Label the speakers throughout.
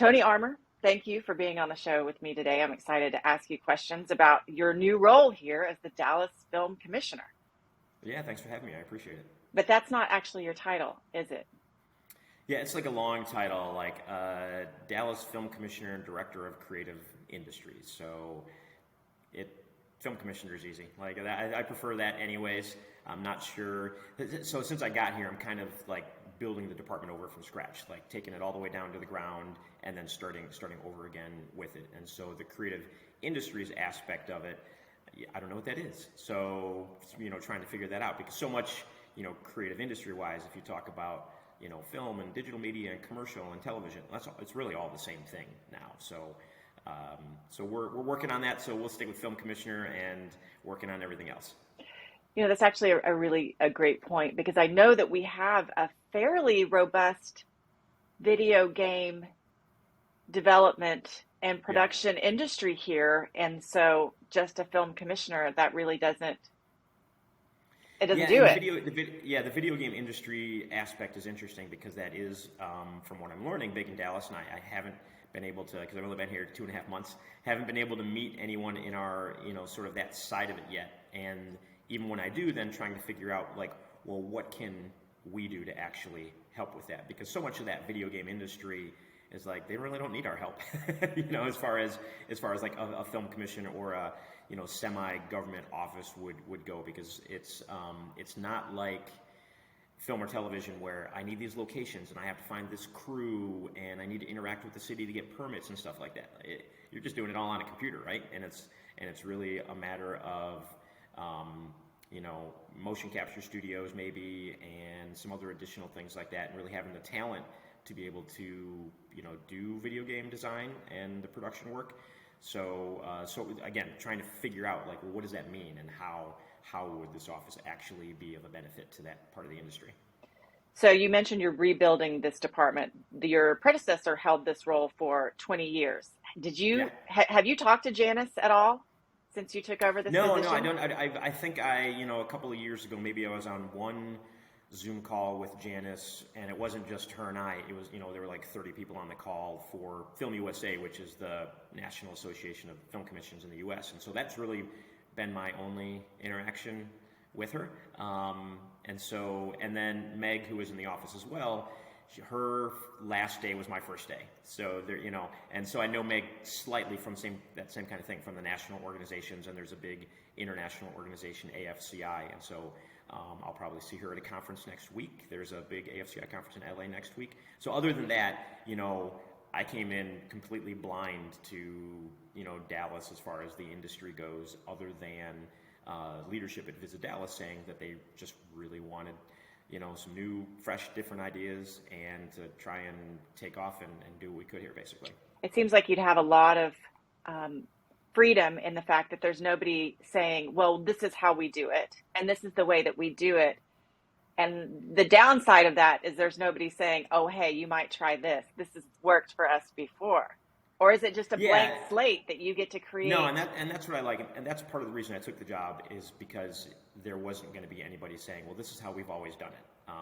Speaker 1: Tony Armour, thank you for being on the show with me today. I'm excited to ask you questions about your new role here as the Dallas Film Commissioner.
Speaker 2: Yeah, thanks for having me. I appreciate it.
Speaker 1: But that's not actually your title, is it?
Speaker 2: Yeah, it's like a long title, like Dallas Film Commissioner and Director of Creative Industries. So film commissioner is easy. Like I prefer that anyways. I'm not sure. So since I got here, I'm kind of like building the department over from scratch, like taking it all the way down to the ground and then starting over again with it. And so the creative industries aspect of it, I don't know what that is. So, trying to figure that out, because so much, creative industry wise, if you talk about, film and digital media and commercial and television, it's really all the same thing now. So we're working on that. So we'll stick with film commissioner and working on everything else.
Speaker 1: That's actually a great point, because I know that we have a fairly robust video game development and production industry here. And so just a film commissioner, that really doesn't do it.
Speaker 2: The video game industry aspect is interesting, because that is, from what I'm learning, big in Dallas, and I haven't been able to, because I've only been here 2.5 months, haven't been able to meet anyone in our, sort of that side of it yet. And even when I do, then trying to figure out, like, well, what can we do to actually help with that? Because so much of that video game industry is like, they really don't need our help, as far as like a film commission or a, semi-government office would go, because it's not like film or television where I need these locations and I have to find this crew and I need to interact with the city to get permits and stuff like that. You're just doing it all on a computer, right? And it's really a matter of motion capture studios maybe, and some other additional things like that, and really having the talent to be able to, do video game design and the production work. So again, trying to figure out, like, well, what does that mean, and how would this office actually be of a benefit to that part of the industry?
Speaker 1: So you mentioned you're rebuilding this department. Your predecessor held this role for 20 years. Did you have you talked to Janice at all since you took over this position?
Speaker 2: No, I don't. I think a couple of years ago, maybe I was on one Zoom call with Janice, and it wasn't just her and I. It was, there were like 30 people on the call for Film USA, which is the National Association of Film Commissions in the U.S. And so that's really been my only interaction with her. And then Meg, who was in the office as well, her last day was my first day. So there, and so I know Meg slightly from that same kind of thing from the national organizations, and there's a big international organization, AFCI, and so I'll probably see her at a conference next week. There's a big AFCI conference in LA next week. So other than that, I came in completely blind to, Dallas as far as the industry goes, other than leadership at Visit Dallas saying that they just really wanted, some new, fresh, different ideas, and to try and take off and do what we could here, basically.
Speaker 1: It seems like you'd have a lot of freedom in the fact that there's nobody saying, well, this is how we do it, and this is the way that we do it. And the downside of that is there's nobody saying, oh, hey, you might try this. This has worked for us before. Or is it just a blank slate that you get to create?
Speaker 2: No, and that's what I like. And that's part of the reason I took the job, is because there wasn't going to be anybody saying, well, this is how we've always done it.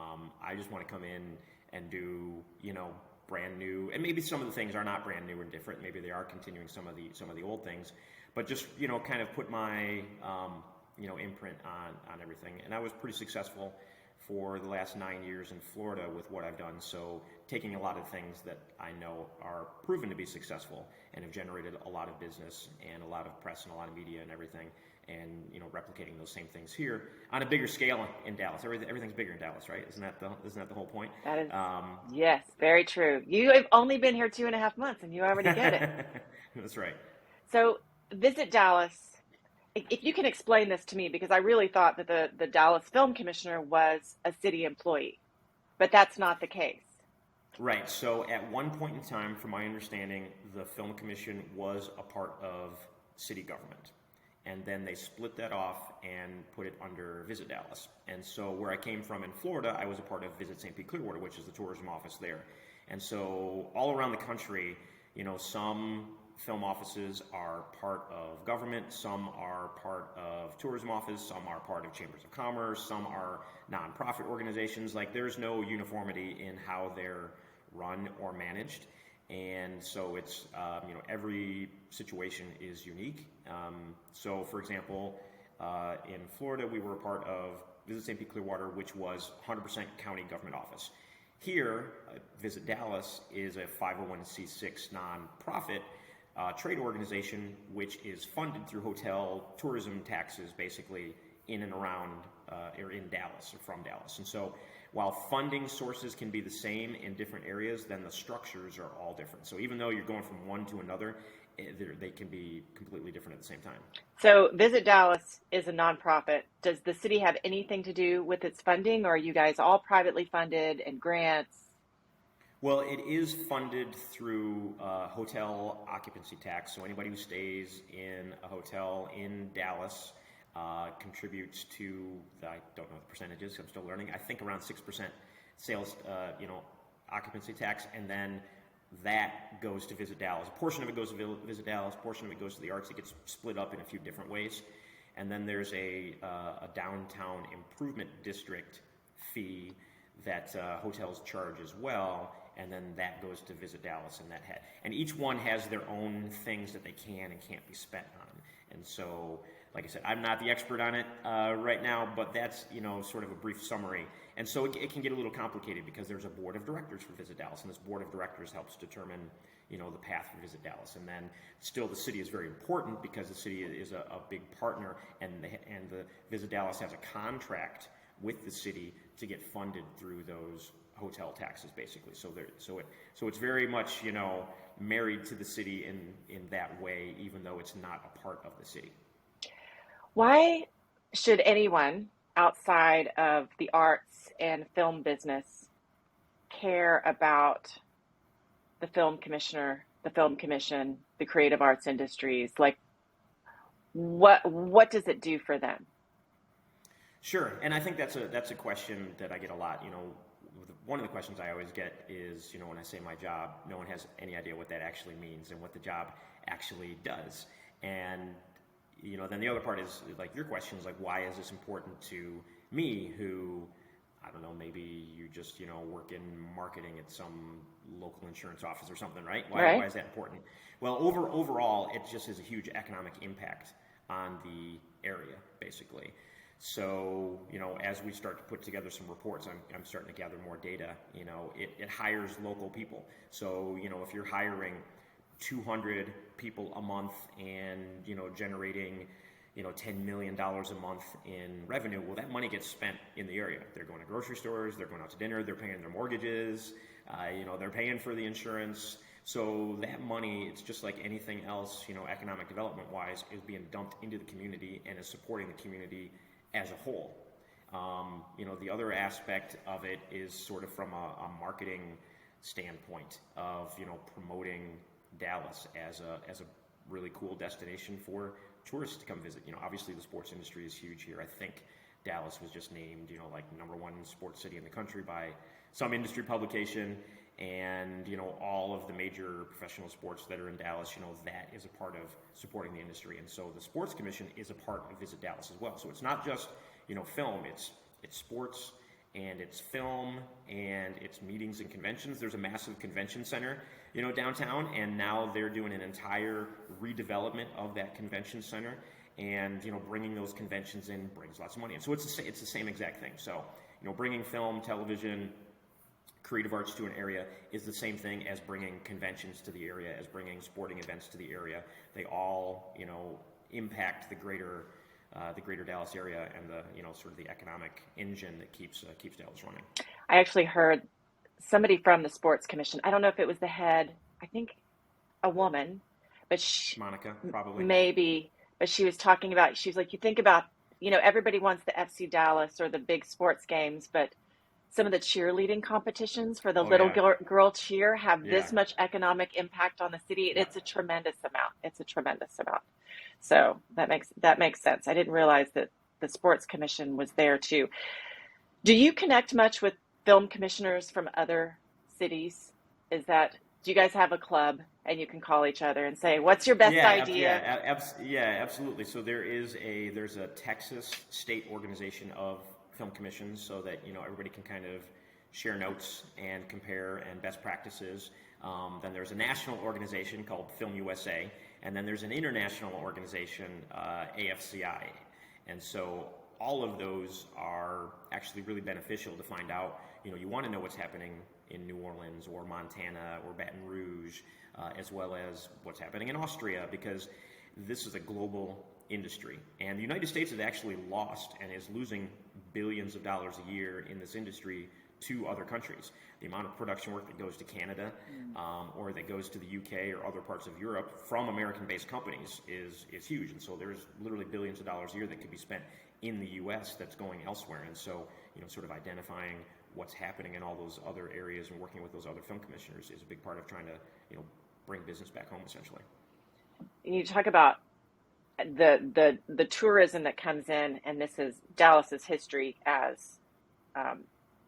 Speaker 2: I just want to come in and do, brand new, and maybe some of the things are not brand new and different. Maybe they are continuing some of the old things, but just, kind of put my, imprint on everything. And I was pretty successful for the last 9 years in Florida with what I've done. So taking a lot of things that I know are proven to be successful and have generated a lot of business and a lot of press and a lot of media and everything, and replicating those same things here on a bigger scale in Dallas. Everything's bigger in Dallas, right? Isn't that the whole point?
Speaker 1: That is, yes, very true. You have only been here 2.5 months, and you already get it.
Speaker 2: That's right.
Speaker 1: So Visit Dallas. If you can explain this to me, because I really thought that the Dallas Film Commissioner was a city employee, but that's not the case.
Speaker 2: Right. So at one point in time, from my understanding, the Film Commission was a part of city government. And then they split that off and put it under Visit Dallas. And so where I came from in Florida, I was a part of Visit St. Pete Clearwater, which is the tourism office there. And so all around the country, some film offices are part of government, some are part of tourism office, some are part of chambers of commerce, some are nonprofit organizations. Like, there's no uniformity in how they're run or managed. And so it's, every situation is unique. So for example, in Florida, we were a part of Visit St. Pete Clearwater, which was 100% county government office. Here, Visit Dallas is a 501c6 nonprofit trade organization, which is funded through hotel tourism taxes, basically in and around or in Dallas or from Dallas. And so while funding sources can be the same in different areas, then the structures are all different. So even though you're going from one to another, they can be completely different at the same time.
Speaker 1: So Visit Dallas is a nonprofit. Does the city have anything to do with its funding, or are you guys all privately funded and grants?
Speaker 2: Well, it is funded through hotel occupancy tax. So anybody who stays in a hotel in Dallas contributes to, I don't know the percentages, I'm still learning, I think around 6% sales, occupancy tax, and then that goes to Visit Dallas. A portion of it goes to Visit Dallas, a portion of it goes to the arts. It gets split up in a few different ways. And then there's a downtown improvement district fee that hotels charge as well, and then that goes to Visit Dallas, and each one has their own things that they can and can't be spent on. And so, like I said, I'm not the expert on it right now, but that's sort of a brief summary. And so it can get a little complicated because there's a board of directors for Visit Dallas, and this board of directors helps determine the path for Visit Dallas. And then still the city is very important because the city is a big partner, and the Visit Dallas has a contract with the city to get funded through those hotel taxes, basically. So it's very much married to the city in that way, even though it's not a part of the city.
Speaker 1: Why should anyone outside of the arts and film business care about the film commissioner, the film commission, the creative arts industries? Like, what does it do for them?
Speaker 2: Sure, and I think that's a question that I get a lot. One of the questions I always get is, when I say my job, no one has any idea what that actually means and what the job actually does. And then the other part is like your question is like, why is this important to me, who, I don't know, maybe you just work in marketing at some local insurance office or something, right? Why is that important? Well, overall, it just has a huge economic impact on the area, basically. So, as we start to put together some reports, I'm starting to gather more data. It hires local people. So, if you're hiring 200 people a month and, generating, $10 million a month in revenue, well, that money gets spent in the area. They're going to grocery stores, they're going out to dinner, they're paying their mortgages, they're paying for the insurance. So that money, it's just like anything else, economic development wise, is being dumped into the community and is supporting the community as a whole. The other aspect of it is sort of from a marketing standpoint of, promoting Dallas as a really cool destination for tourists to come visit. Obviously the sports industry is huge here. I think Dallas was just named, like #1 sports city in the country by some industry publication. And, all of the major professional sports that are in Dallas, that is a part of supporting the industry. And so the Sports Commission is a part of Visit Dallas as well. So it's not just, film, it's sports and it's film and it's meetings and conventions. There's a massive convention center, downtown, and now they're doing an entire redevelopment of that convention center. And, bringing those conventions in brings lots of money. And so it's the same exact thing. So, bringing film, television, creative arts to an area is the same thing as bringing conventions to the area, as bringing sporting events to the area. They all, impact the greater Dallas area and the, sort of the economic engine that keeps Dallas running.
Speaker 1: I actually heard somebody from the Sports Commission. I don't know if it was the head. I think a woman, but
Speaker 2: Monica, probably.
Speaker 1: Maybe, but she was talking about. She was like, you think about, everybody wants the FC Dallas or the big sports games, but some of the cheerleading competitions for the girl cheer have this much economic impact on the city. It's a tremendous amount. So that makes sense. I didn't realize that the Sports Commission was there too. Do you connect much with film commissioners from other cities? Do you guys have a club and you can call each other and say, what's your best idea?
Speaker 2: Absolutely. So there's a Texas state organization of film commissions, so that everybody can kind of share notes and compare and best practices. Then there's a national organization called Film USA, and then there's an international organization, AFCI. And so all of those are actually really beneficial to find out. You want to know what's happening in New Orleans or Montana or Baton Rouge, as well as what's happening in Austria, because this is a global industry. And the United States has actually lost and is losing billions of dollars a year in this industry to other countries. The amount of production work that goes to Canada or that goes to the UK or other parts of Europe from American-based companies is huge. And so there's literally billions of dollars a year that could be spent in the US that's going elsewhere. And so, sort of identifying what's happening in all those other areas and working with those other film commissioners is a big part of trying to, bring business back home, essentially.
Speaker 1: You talk about the tourism that comes in, and this is Dallas's history as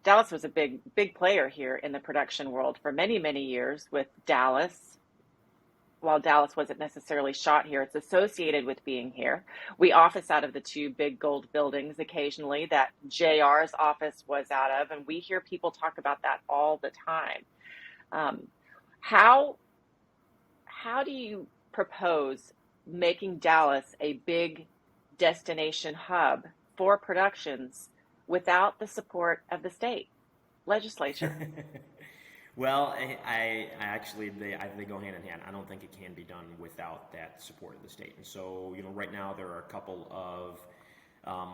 Speaker 1: Dallas was a big player here in the production world for many years with Dallas. While Dallas wasn't necessarily shot here, it's associated with being here. We office out of the two big gold buildings occasionally that JR's office was out of, and we hear people talk about that all the time. How do you propose making Dallas a big destination hub for productions without the support of the state legislature?
Speaker 2: Well, I actually, they go hand in hand. I don't think it can be done without that support of the state. And so, right now there are a couple of,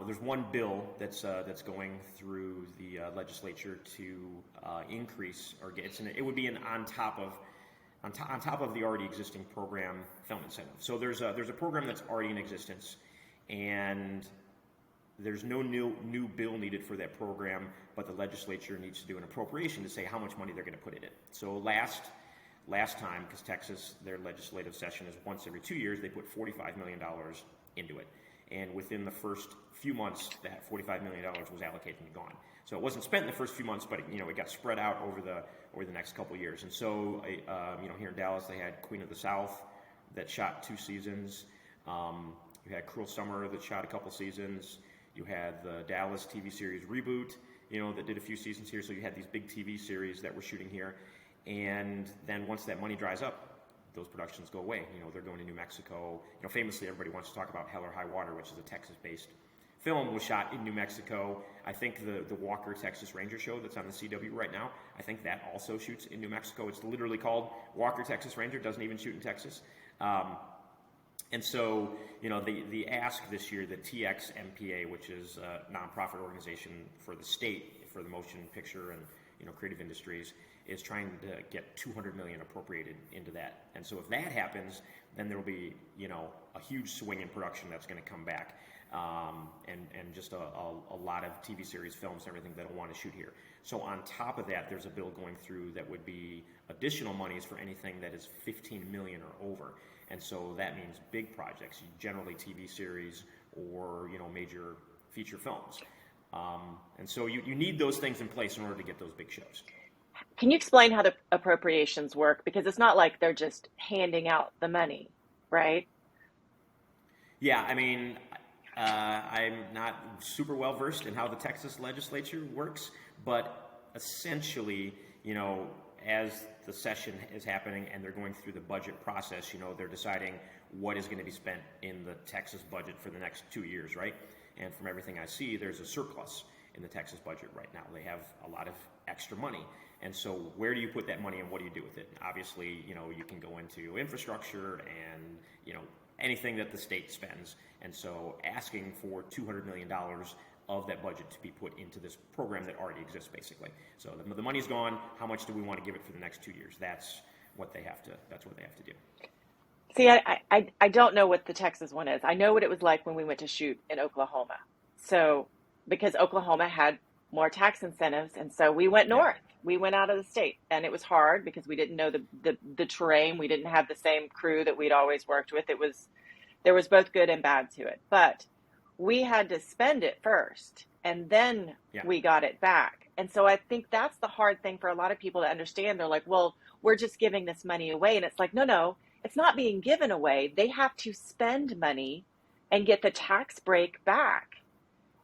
Speaker 2: there's one bill that's going through the legislature to increase, or it would be on top of the already existing program, film incentive. So there's a program that's already in existence, and there's no new bill needed for that program, but the legislature needs to do an appropriation to say how much money they're going to put in it. So last time, because Texas, their legislative session is once every 2 years, they put $45 million into it. And within the first few months, that $45 million was allocated and gone. So it wasn't spent in the first few months, but it got spread out over the next couple of years. And so, here in Dallas, they had Queen of the South that shot 2 seasons. You had Cruel Summer that shot a couple seasons. You had the Dallas TV series Reboot, that did a few seasons here. So you had these big TV series that were shooting here. And then once that money dries up, those productions go away. They're going to New Mexico. Famously, everybody wants to talk about Hell or High Water, which is a Texas-based film, was shot in New Mexico. I think the Walker Texas Ranger show that's on the CW right now, I think that also shoots in New Mexico. It's literally called Walker Texas Ranger. Doesn't even shoot in Texas. And so, the ask this year, the TXMPA, which is a nonprofit organization for the state, for the motion picture and, creative industries, is trying to get $200 million appropriated into that. And so if that happens, then there will be, a huge swing in production that's going to come back. And just a lot of TV series, films, and everything that'll want to shoot here. So on top of that, there's a bill going through that would be additional monies for anything that is 15 million or over. And so that means big projects, generally TV series or major feature films. And so you need those things in place in order to get those big shows.
Speaker 1: Can you explain how the appropriations work? Because it's not like they're just handing out the money, right?
Speaker 2: Yeah, I mean, I'm not super well versed in how the Texas legislature works, but essentially, as the session is happening and they're going through the budget process, they're deciding what is going to be spent in the Texas budget for the next 2 years, right? And from everything I see, there's a surplus in the Texas budget right now. They have a lot of extra money. And so where do you put that money and what do you do with it? Obviously, you can go into infrastructure and, anything that the state spends. And so asking for $200 million of that budget to be put into this program that already exists, basically. So the money's gone. How much do we want to give it for the next 2 years? That's what they have to do.
Speaker 1: See, I don't know what the Texas one is. I know what it was like when we went to shoot in Oklahoma. So because Oklahoma had more tax incentives, and so we went north. We went out of the state, and it was hard because we didn't know the terrain. We didn't have the same crew that we'd always worked with. There was both good and bad to it, but we had to spend it first, and then we got it back. And so I think that's the hard thing for a lot of people to understand. They're like, well, we're just giving this money away. And it's like, no, it's not being given away. They have to spend money and get the tax break back.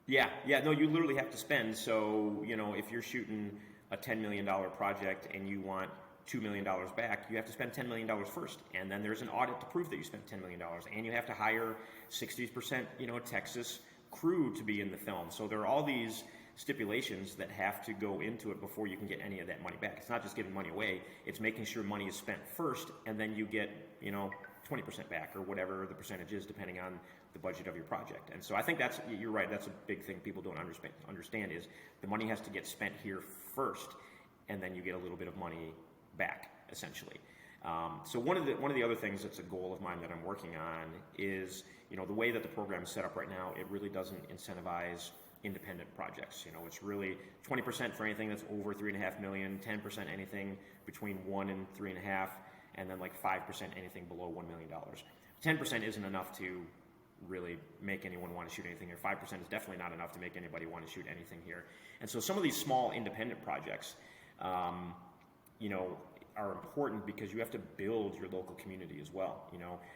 Speaker 2: Yeah, no, you literally have to spend. So, if you're shooting a $10 million project and you want $2 million back, you have to spend $10 million first. And then there's an audit to prove that you spent $10 million. And you have to hire 60%, Texas crew to be in the film. So there are all these stipulations that have to go into it before you can get any of that money back. It's not just giving money away, it's making sure money is spent first, and then you get 20% back, or whatever the percentage is, depending on the budget of your project. And so I think you're right, that's a big thing people don't understand is the money has to get spent here first, and then you get a little bit of money back, essentially. So one of the other things that's a goal of mine that I'm working on is, the way that the program is set up right now, it really doesn't incentivize independent projects. It's really 20% for anything that's over $3.5 million, 10% anything between 1 and 3.5, and then like 5% anything below $1 million. 10% isn't enough to really make anyone want to shoot anything here. 5% is definitely not enough to make anybody want to shoot anything here. And so some of these small independent projects, are important because you have to build your local community as well.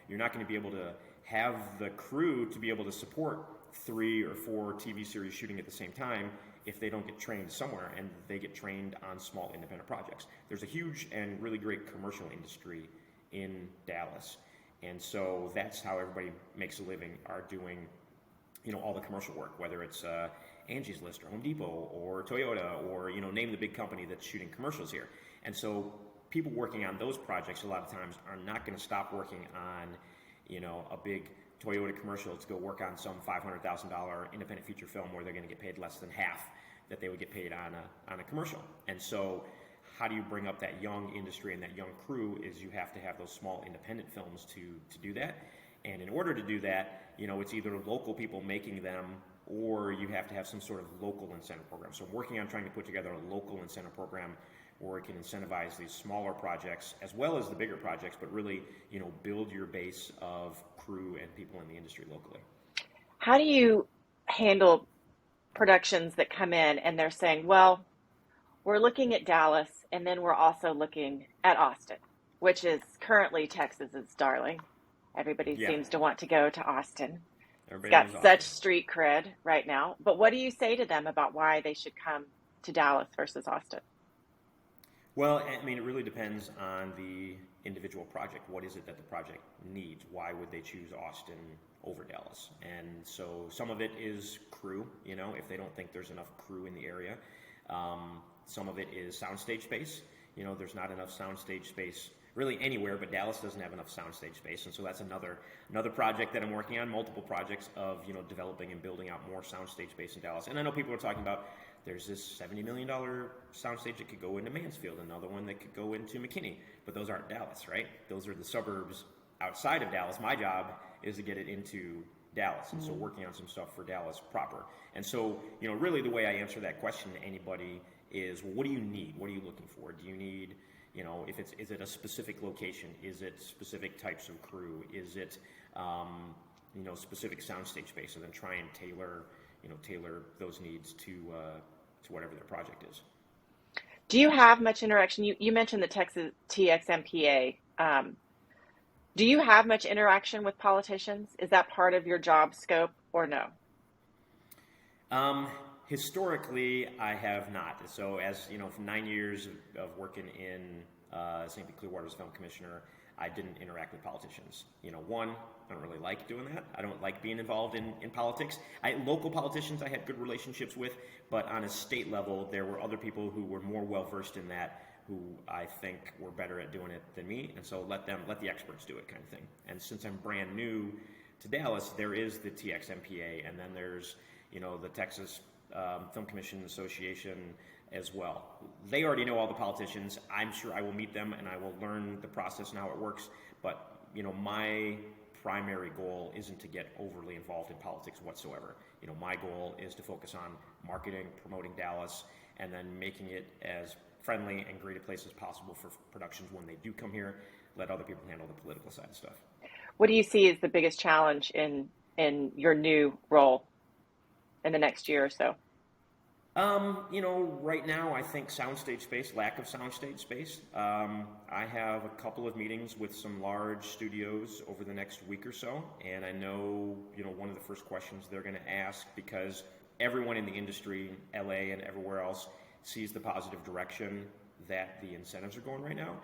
Speaker 2: You're not going to be able to have the crew to be able to support 3 or 4 TV series shooting at the same time if they don't get trained somewhere and they get trained on small independent projects. There's a huge and really great commercial industry in Dallas. And so that's how everybody makes a living, are doing, all the commercial work, whether it's Angie's List or Home Depot or Toyota or, name the big company that's shooting commercials here. And so people working on those projects a lot of times are not going to stop working on, a big Toyota commercial to go work on some $500,000 independent feature film where they're going to get paid less than half that they would get paid on a commercial. And so how do you bring up that young industry and that young crew is you have to have those small independent films to do that. And in order to do that, it's either local people making them or you have to have some sort of local incentive program. So I'm working on trying to put together a local incentive program where it can incentivize these smaller projects as well as the bigger projects, but really, build your base of crew and people in the industry locally.
Speaker 1: How do you handle productions that come in and they're saying, well, we're looking at Dallas and then we're also looking at Austin, which is currently Texas's darling. Everybody seems to want to go to Austin.
Speaker 2: Everybody
Speaker 1: It's got such street cred right now. But what do you say to them about why they should come to Dallas versus Austin?
Speaker 2: Well, it really depends on the individual project. What is it that the project needs? Why would they choose Austin over Dallas? And so some of it is crew, if they don't think there's enough crew in the area. Some of it is soundstage space. There's not enough soundstage space really anywhere, but Dallas doesn't have enough soundstage space. And so that's another project that I'm working on, multiple projects of, developing and building out more soundstage space in Dallas. And I know people are talking about there's this $70 million soundstage that could go into Mansfield, another one that could go into McKinney, but those aren't Dallas, right? Those are the suburbs outside of Dallas. My job is to get it into Dallas, and so working on some stuff for Dallas proper. And so, really the way I answer that question to anybody is, well, what do you need? What are you looking for? Do you need, is it a specific location? Is it specific types of crew? Is it, specific soundstage space? And then try and tailor those needs to whatever their project is.
Speaker 1: Do you have much interaction? You mentioned the Texas TXMPA. Do you have much interaction with politicians? Is that part of your job scope or no?
Speaker 2: Historically, I have not. So as, for 9 years of working in St. Pete Clearwater's film commissioner, I didn't interact with politicians. One, I don't really like doing that. I don't like being involved in politics. Local politicians I had good relationships with, but on a state level, there were other people who were more well-versed in that, who I think were better at doing it than me, and so let the experts do it kind of thing. And since I'm brand new to Dallas, there is the TXMPA, and then there's, the Texas Film Commission Association as well. They already know all the politicians. I'm sure I will meet them and I will learn the process and how it works, but, my primary goal isn't to get overly involved in politics whatsoever. My goal is to focus on marketing, promoting Dallas, and then making it as friendly and great a place as possible for productions when they do come here. Let other people handle the political side of stuff.
Speaker 1: What do you see as the biggest challenge in your new role in the next year or so?
Speaker 2: Right now I think soundstage space, lack of soundstage space. I have a couple of meetings with some large studios over the next week or so, and I know, one of the first questions they're going to ask, because everyone in the industry, LA and everywhere else, sees the positive direction that the incentives are going right now.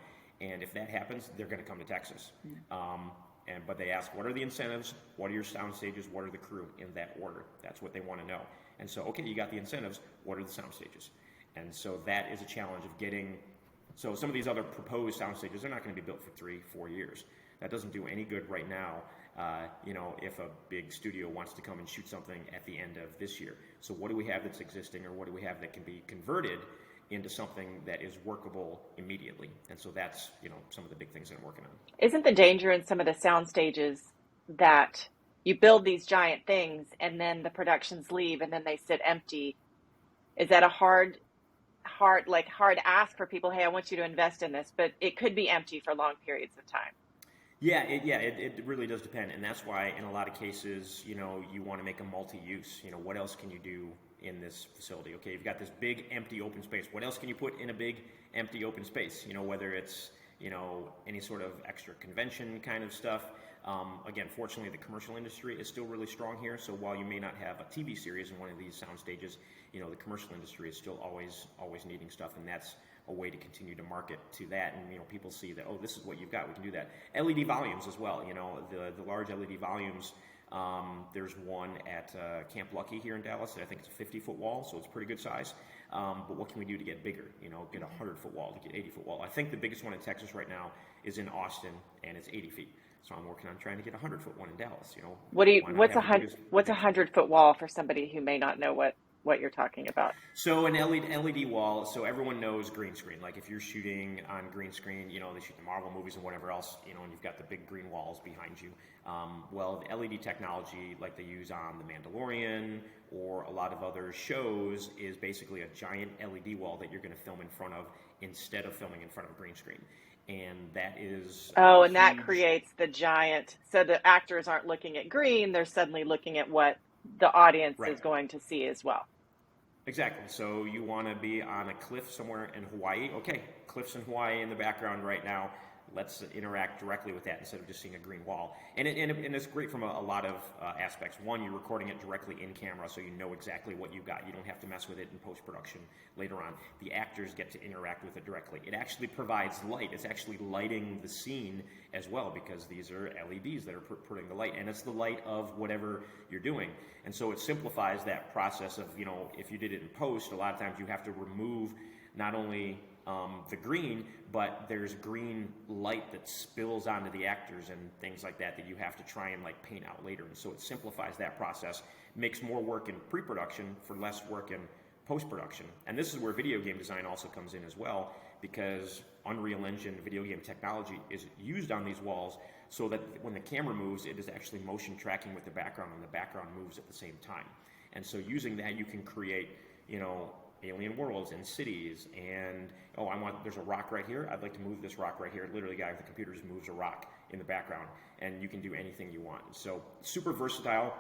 Speaker 2: And if that happens, they're going to come to Texas. But they ask, what are the incentives? What are your sound stages? What are the crew? In that order. That's what they want to know. And so, okay, you got the incentives. What are the sound stages? And so that is a challenge of getting. So some of these other proposed sound stages, they're not going to be built for 3-4 years. That doesn't do any good right now. If a big studio wants to come and shoot something at the end of this year. So what do we have that's existing, or what do we have that can be converted into something that is workable immediately? And so that's, some of the big things that I'm working on.
Speaker 1: Isn't the danger in some of the sound stages that you build these giant things and then the productions leave and then they sit empty? Is that a hard ask for people? Hey, I want you to invest in this, but it could be empty for long periods of time.
Speaker 2: Yeah, it really does depend, and that's why in a lot of cases, you want to make a multi-use. What else can you do in this facility? Okay, you've got this big empty open space. What else can you put in a big empty open space? Whether it's any sort of extra convention kind of stuff. Again, fortunately, the commercial industry is still really strong here. So while you may not have a TV series in one of these sound stages, the commercial industry is still always needing stuff, and that's a way to continue to market to that. And people see that, oh, this is what you've got. We can do that. LED volumes as well. The large LED volumes. There's one at Camp Lucky here in Dallas. I think it's a 50-foot wall, so it's pretty good size. But what can we do to get bigger? Get a 100-foot wall, to get 80-foot wall. I think the biggest one in Texas right now is in Austin, and it's 80 feet. So I'm working on trying to get a 100-foot one in Dallas.
Speaker 1: What's a 100-foot wall for somebody who may not know what you're talking about?
Speaker 2: So an LED wall, so everyone knows green screen. Like if you're shooting on green screen, they shoot the Marvel movies and whatever else, and you've got the big green walls behind you. Well, the LED technology like they use on The Mandalorian or a lot of other shows is basically a giant LED wall that you're going to film in front of instead of filming in front of a green screen. And that is
Speaker 1: and that creates the giant, so the actors aren't looking at green, they're suddenly looking at what the audience is going to see as well.
Speaker 2: Exactly. So you want to be on a cliff somewhere in Hawaii. Okay, cliffs in Hawaii in the background right now. Let's interact directly with that instead of just seeing a green wall. And it's great from a lot of aspects. One, you're recording it directly in camera, so you know exactly what you got. You don't have to mess with it in post-production later on. The actors get to interact with it directly. It actually provides light. It's actually lighting the scene as well, because these are LEDs that are putting the light, and it's the light of whatever you're doing. And so it simplifies that process of, if you did it in post, a lot of times you have to remove not only the green, but there's green light that spills onto the actors and things like that you have to try and paint out later. And so it simplifies that process, makes more work in pre-production for less work in post-production. And this is where video game design also comes in as well, because Unreal Engine video game technology is used on these walls so that when the camera moves, it is actually motion tracking with the background, and the background moves at the same time. And so using that, you can create, alien worlds and cities, and there's a rock right here, I'd like to move this rock right here. Literally, the guy with the computer just moves a rock in the background, and you can do anything you want. So super versatile.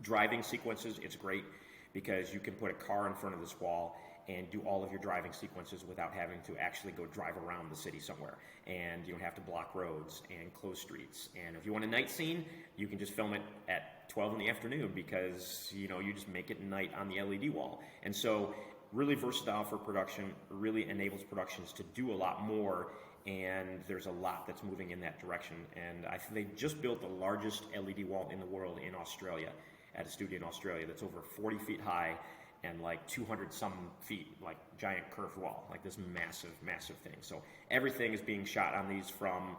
Speaker 2: Driving sequences, it's great because you can put a car in front of this wall and do all of your driving sequences without having to actually go drive around the city somewhere. And you don't have to block roads and close streets. And if you want a night scene, you can just film it at 12 in the afternoon because, you just make it night on the LED wall. And so really versatile for production, really enables productions to do a lot more, and there's a lot that's moving in that direction. And I think they just built the largest LED wall in the world in Australia, at a studio in Australia that's over 40 feet high and 200 some feet, giant curved wall, this massive, massive thing. So everything is being shot on these, from,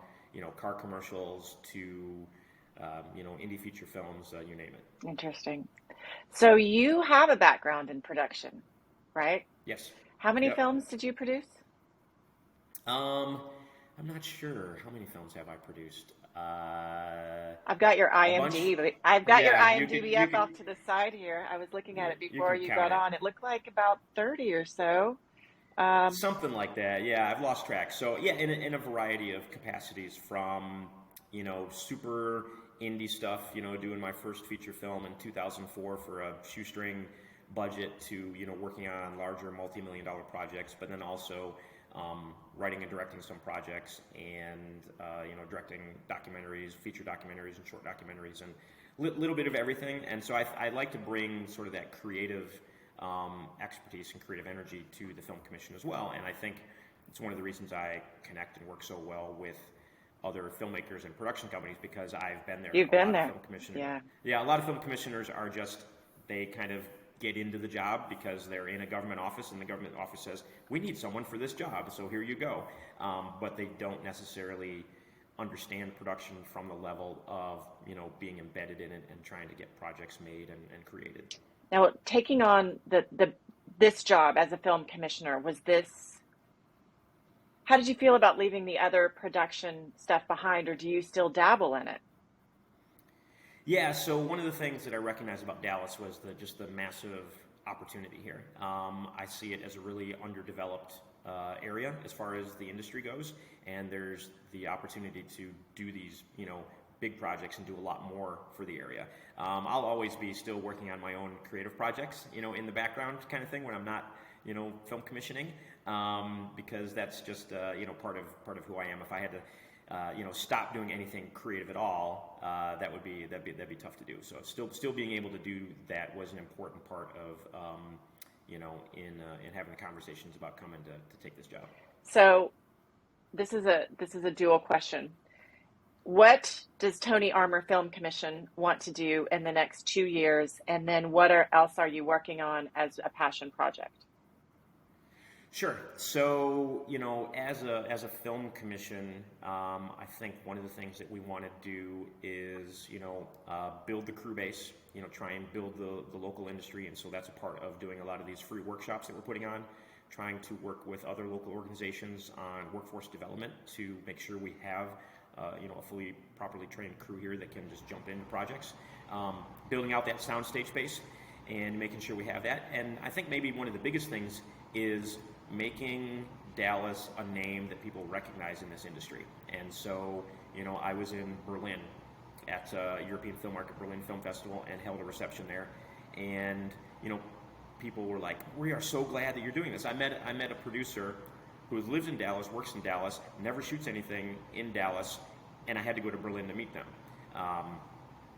Speaker 2: car commercials to, indie feature films, you name it.
Speaker 1: Interesting. So you have a background in production, right?
Speaker 2: Yes.
Speaker 1: How many films did you produce?
Speaker 2: I'm not sure. How many films have I produced?
Speaker 1: I've got your IMDb. I've got your IMDb up off to the side here. I was looking at it before you got on. It looked like about 30 or so.
Speaker 2: Something like that. Yeah, I've lost track. So yeah, in a variety of capacities, from super indie stuff, doing my first feature film in 2004 for a shoestring budget, to working on larger multi-million-dollar projects, but then also writing and directing some projects, and directing documentaries, feature documentaries, and short documentaries, and little bit of everything. And so I like to bring sort of that creative expertise and creative energy to the Film Commission as well. And I think it's one of the reasons I connect and work so well with other filmmakers and production companies, because I've been there.
Speaker 1: You've
Speaker 2: A
Speaker 1: been
Speaker 2: lot of
Speaker 1: there.
Speaker 2: film commissioners,
Speaker 1: Yeah.
Speaker 2: yeah, a lot of film commissioners are just, they kind of get into the job because they're in a government office and the government office says, we need someone for this job, so here you go. But they don't necessarily understand production from the level of, being embedded in it and trying to get projects made and created.
Speaker 1: Now, taking on this job as a film commissioner, how did you feel about leaving the other production stuff behind, or do you still dabble in it?
Speaker 2: Yeah, so one of the things that I recognized about Dallas was just the massive opportunity here. I see it as a really underdeveloped area as far as the industry goes, and there's the opportunity to do these, big projects and do a lot more for the area. I'll always be still working on my own creative projects, in the background kind of thing when I'm not, film commissioning, because that's just, part of who I am. If I had to, stop doing anything creative at all, that'd be tough to do. So still being able to do that was an important part of, in having the conversations about coming to take this job.
Speaker 1: So this is a dual question. What does Tony Armour Film Commission want to do in the next 2 years? And then what else are you working on as a passion project?
Speaker 2: Sure. So, as a film commission, I think one of the things that we want to do is, build the crew base, try and build the local industry. And so that's a part of doing a lot of these free workshops that we're putting on, trying to work with other local organizations on workforce development to make sure we have a fully, properly trained crew here that can just jump into projects, building out that soundstage space and making sure we have that. And I think maybe one of the biggest things is making Dallas a name that people recognize in this industry. And so, I was in Berlin at European Film Market, Berlin Film Festival, and held a reception there. And, people were like, we are so glad that you're doing this. I met a producer who lives in Dallas, works in Dallas, never shoots anything in Dallas, and I had to go to Berlin to meet them.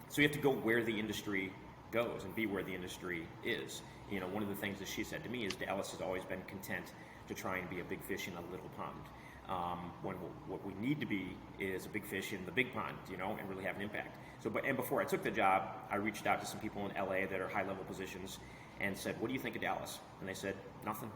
Speaker 2: So you have to go where the industry goes and be where the industry is. One of the things that she said to me is Dallas has always been content to try and be a big fish in a little pond. When what we need to be is a big fish in the big pond, and really have an impact. And before I took the job, I reached out to some people in LA that are high-level positions and said, what do you think of Dallas? And they said, nothing.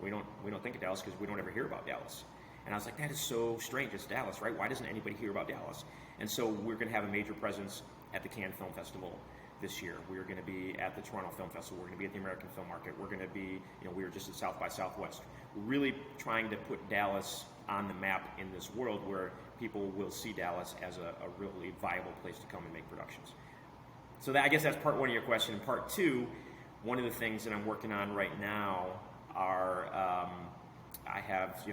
Speaker 2: We don't think of Dallas because we don't ever hear about Dallas. And I was like, that is so strange. It's Dallas, right? Why doesn't anybody hear about Dallas? And so we're going to have a major presence at the Cannes Film Festival this year. We're going to be at the Toronto Film Festival. We're going to be at the American Film Market. We're going to be, we were just at South by Southwest. We're really trying to put Dallas on the map in this world where people will see Dallas as a really viable place to come and make productions. So I guess that's part one of your question. Part two, one of the things that I'm working on right now are I have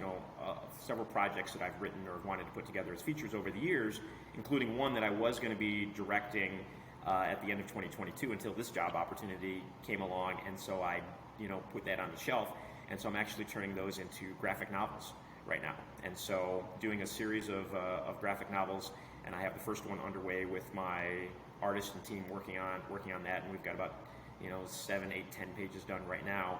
Speaker 2: several projects that I've written or wanted to put together as features over the years, including one that I was going to be directing at the end of 2022 until this job opportunity came along, and so I put that on the shelf, and so I'm actually turning those into graphic novels right now, and so doing a series of graphic novels, and I have the first one underway with my artist and team working on that, and we've got about 7, 8, 10 pages done right now.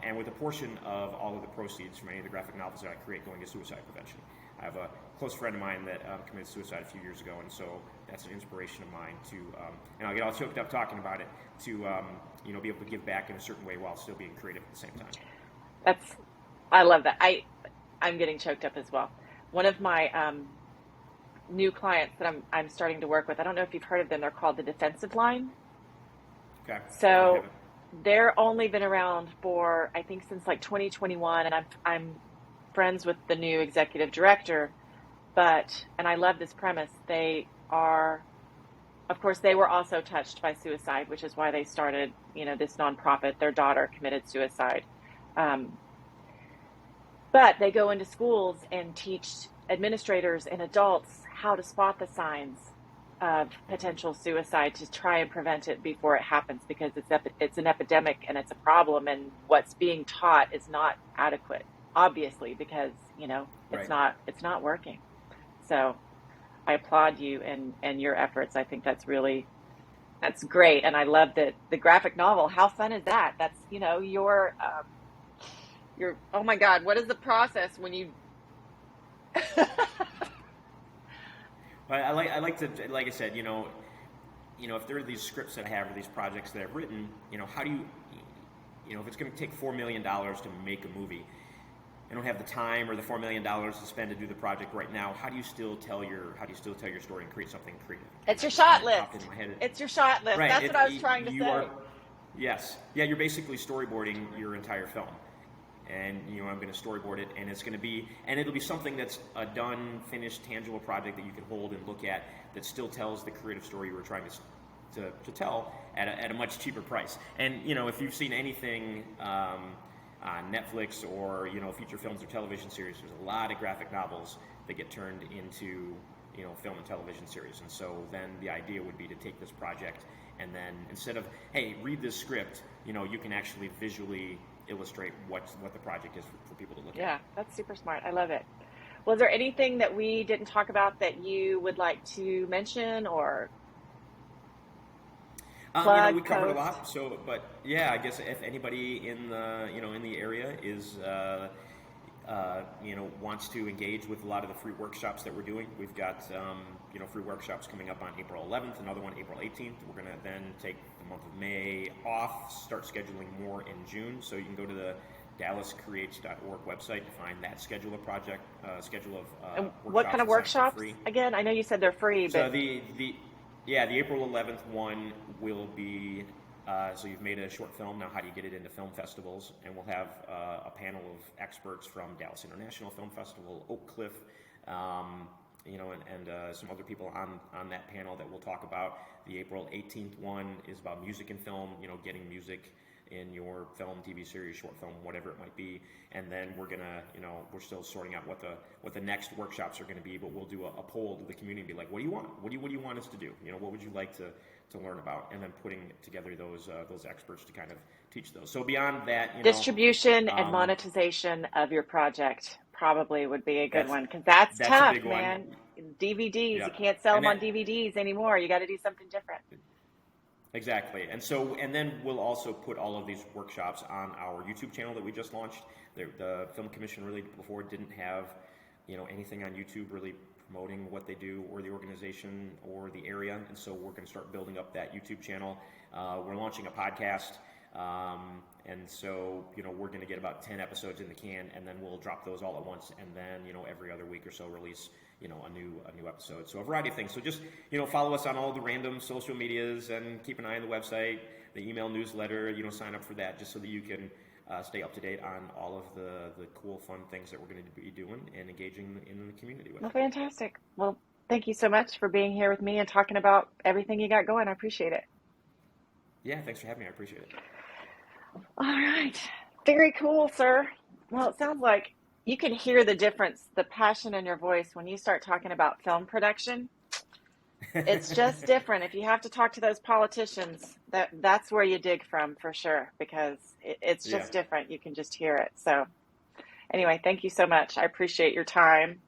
Speaker 2: And with a portion of all of the proceeds from any of the graphic novels that I create going to suicide prevention. I have a close friend of mine that committed suicide a few years ago, and so that's an inspiration of mine to, and I'll get all choked up talking about it, to be able to give back in a certain way while still being creative at the same time.
Speaker 1: I love that. I'm getting choked up as well. One of my new clients that I'm starting to work with, I don't know if you've heard of them, they're called the Defensive Line.
Speaker 2: Okay.
Speaker 1: So they're only been around for, I think, since like 2021, and I'm friends with the new executive director, and I love this premise. They are, of course, they were also touched by suicide, which is why they started, this nonprofit. Their daughter committed suicide. But they go into schools and teach administrators and adults how to spot the signs of potential suicide to try and prevent it before it happens, because it's an epidemic and it's a problem, and what's being taught is not adequate, obviously, because it's
Speaker 2: Right.
Speaker 1: not working. So I applaud you and your efforts. I think that's great, and I love that the graphic novel. How fun is that? That's Oh my God, what is the process when you,
Speaker 2: But I like to, like I said, if there are these scripts that I have or these projects that I've written, how do you, if it's going to take $4 million to make a movie, I don't have the time or the $4 million to spend to do the project right now. How do you still tell your story and create something creative?
Speaker 1: it's
Speaker 2: And
Speaker 1: your
Speaker 2: that just kind
Speaker 1: shot
Speaker 2: of
Speaker 1: list.
Speaker 2: popped into my head.
Speaker 1: It's your shot list.
Speaker 2: Right.
Speaker 1: That's what I was trying to
Speaker 2: You
Speaker 1: say.
Speaker 2: are. Yes. Yeah. You're basically storyboarding your entire film, and I'm going to storyboard it, and it'll be something that's a done, finished, tangible project that you can hold and look at that still tells the creative story you were trying to tell at a much cheaper price. And if you've seen anything on Netflix or feature films or television series, there's a lot of graphic novels that get turned into film and television series. And so then the idea would be to take this project and then instead of, hey, read this script, you can actually visually illustrate what the project is for people to look at.
Speaker 1: Yeah, that's super smart. I love it. Was there anything that we didn't talk about that you would like to mention or plug,
Speaker 2: we covered a
Speaker 1: post?
Speaker 2: lot. So, but yeah, I guess if anybody in the area is wants to engage with a lot of the free workshops that we're doing, we've got free workshops coming up on April 11th, another one April 18th. We're going to then take the month of May off, start scheduling more in June. So you can go to the dallascreates.org website to find that schedule of
Speaker 1: And
Speaker 2: workshops.
Speaker 1: what kind of
Speaker 2: to sign up for
Speaker 1: workshops?
Speaker 2: free.
Speaker 1: Again, I know you said they're free,
Speaker 2: So
Speaker 1: but
Speaker 2: the April 11th one will be, so you've made a short film, now how do you get it into film festivals? And we'll have a panel of experts from Dallas International Film Festival, Oak Cliff, and some other people on that panel that we'll talk about. The April 18th one is about music and film, getting music in your film, TV series, short film, whatever it might be. And then we're gonna, we're still sorting out what the next workshops are gonna be, but we'll do a poll to the community, be like, what do you want? What do you want us to do? What would you like to learn about? And then putting together those experts to kind of teach those. So beyond that,
Speaker 1: distribution and monetization of your project probably would be a good one because that's
Speaker 2: a
Speaker 1: tough,
Speaker 2: big
Speaker 1: man.
Speaker 2: one.
Speaker 1: DVDs,
Speaker 2: Yeah.
Speaker 1: you can't sell
Speaker 2: And
Speaker 1: them on
Speaker 2: that,
Speaker 1: DVDs anymore. You got to do something different.
Speaker 2: Exactly. And then we'll also put all of these workshops on our YouTube channel that we just launched. The Film Commission really before didn't have, anything on YouTube really promoting what they do or the organization or the area. And so we're going to start building up that YouTube channel. We're launching a podcast. And so, we're going to get about 10 episodes in the can, and then we'll drop those all at once. And then, every other week or so release, a new episode. So a variety of things. So just, follow us on all the random social medias and keep an eye on the website, the email newsletter, sign up for that just so that you can stay up to date on all of the cool, fun things that we're going to be doing and engaging in the community with.
Speaker 1: Well, fantastic. Well, thank you so much for being here with me and talking about everything you got going. I appreciate it.
Speaker 2: Yeah, thanks for having me. I appreciate it.
Speaker 1: All right. Very cool, sir. Well, it sounds like you can hear the difference, the passion in your voice when you start talking about film production. It's just different. If you have to talk to those politicians, that's where you dig from for sure, because it's just different. You can just hear it. So anyway, thank you so much. I appreciate your time.